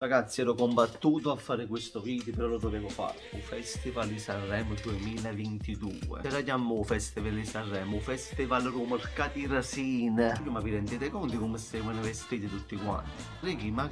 Ragazzi, ero combattuto a fare questo video, però lo dovevo fare. Un Festival di Sanremo 2022. Se chiamiamo Festival di Sanremo, Festival Roma Mercati Rasina. Ma vi rendete conto di come stiamo vestiti tutti quanti? Reghi, ma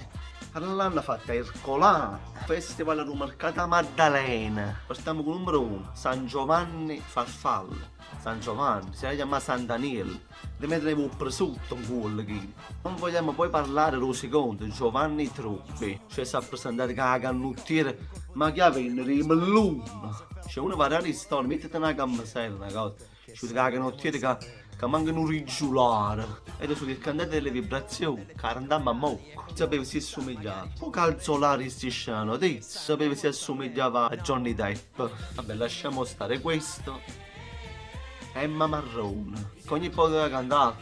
l'hanno fatta Ercolano, Festival Roma Mercata Maddalena. Partiamo con il numero 1, San Giovanni Farfalla. San Giovanni, si chiama San Daniele. Li metteremo un prosciutto un gol qui. Non vogliamo poi parlare lo secondo, Giovanni Truppi. Cioè si è presentato con la canottiera, ma che avviene rimelluna. C'è una variante storia, mettete una cammasella, cosa. C'è la canottiera che mancano un rigiulare. Ed è sul cantante delle vibrazioni, che andammo a mocco. Sapeva si assomigliava. Un calzolare stisciano, sapeva si assomigliava a Johnny Depp. Vabbè, lasciamo stare questo. Emma Marrone, che ogni volta che cantava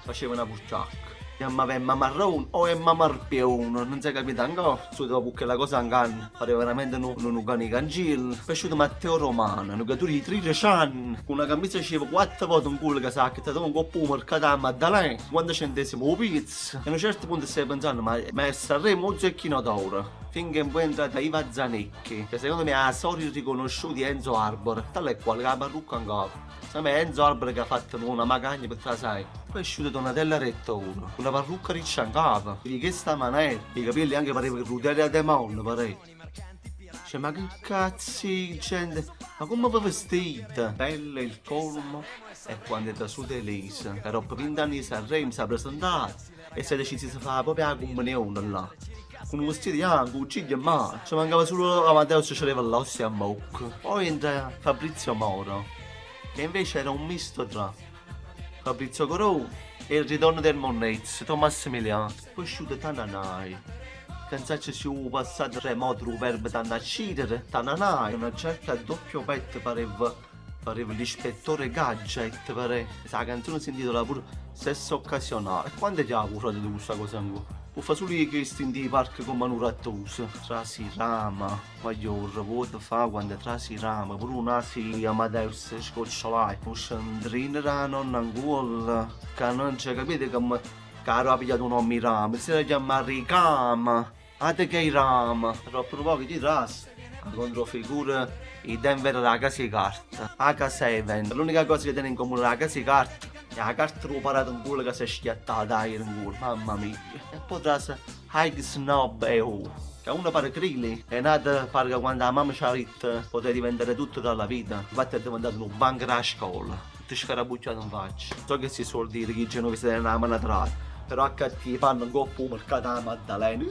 faceva una pucciacca. Chiamava Emma Marrone o Emma Marpione, non si è capito ancora. Su dopo che la cosa anche pareva veramente un cani cancillo. Piaciuto Matteo Romano, un giocatore di 13 anni, con una camicia sceva 4 volte un culo che sa che un coppo mercato a Maddalena, 50 centesimi o pizza. E a un certo punto stai pensando, ma è Sanremo o Zecchino d'Oro? Finché poi è entrata Iva Zanecchi, che secondo me ha storia riconosciuta di Enzo Arbor, tale e quale la parrucca in capo. Secondo me è Enzo Arbor che ha fatto una magagna per trasai. Poi è uscita Donatella Rettore, una parrucca riccia in capo, di questa maniera, i capelli anche pareva Rudelia De Mon, pareva. Cioè, ma che cazzo di gente, ma come vi vestite? Bello il colmo, e quando è da su Elisa, che dopo 20 anni di Sanremo si è presentato e si è deciso di fare proprio la comunione là. Con un vestito bianco, un ciglio in mano, ci mancava solo Amadeus ci c'aveva l'ossia a bocca. Poi entra Fabrizio Moro, che invece era un misto tra Fabrizio Corò e il ritorno del Monnezzo, Thomas Emiliano. Poi è uscito Tananai. Canzacci su passato remoto il verbo tannacidere, Tananai. Una certa doppio petto pareva l'ispettore Gadget, pareva. La canzone si intitola pure Sesso Occasionale. Quando ti ha curato di questa cosa ancora? O fa solo che stindi di parco con Manu Rattoso. Trasirama, voglio un voto fa quando trasirama, pure una si Amadeus scocciolai. Un scendrino da nonna ancora, che non c'è capito che caro ha pigliato un nome Rama, si chiama Ricama, ate che Rama, troppo poco di ras. Controfigura i Denver la casa di carta, H7, l'unica cosa che tiene in comune la casa di carta è la carta rubarata in culo che si è schiattata in culo, mamma mia. E poi trasa High Snob e che uno pare Krili, è nato pare che quando la mamma ci ha detto poteva diventare tutto dalla vita, infatti è diventato un banco della scuola, tutto scarabucciato in faccia. So che si suol dire che i genovesi tenen la mano atrás, però a cattivi fanno un coppo mercato a Maddalena.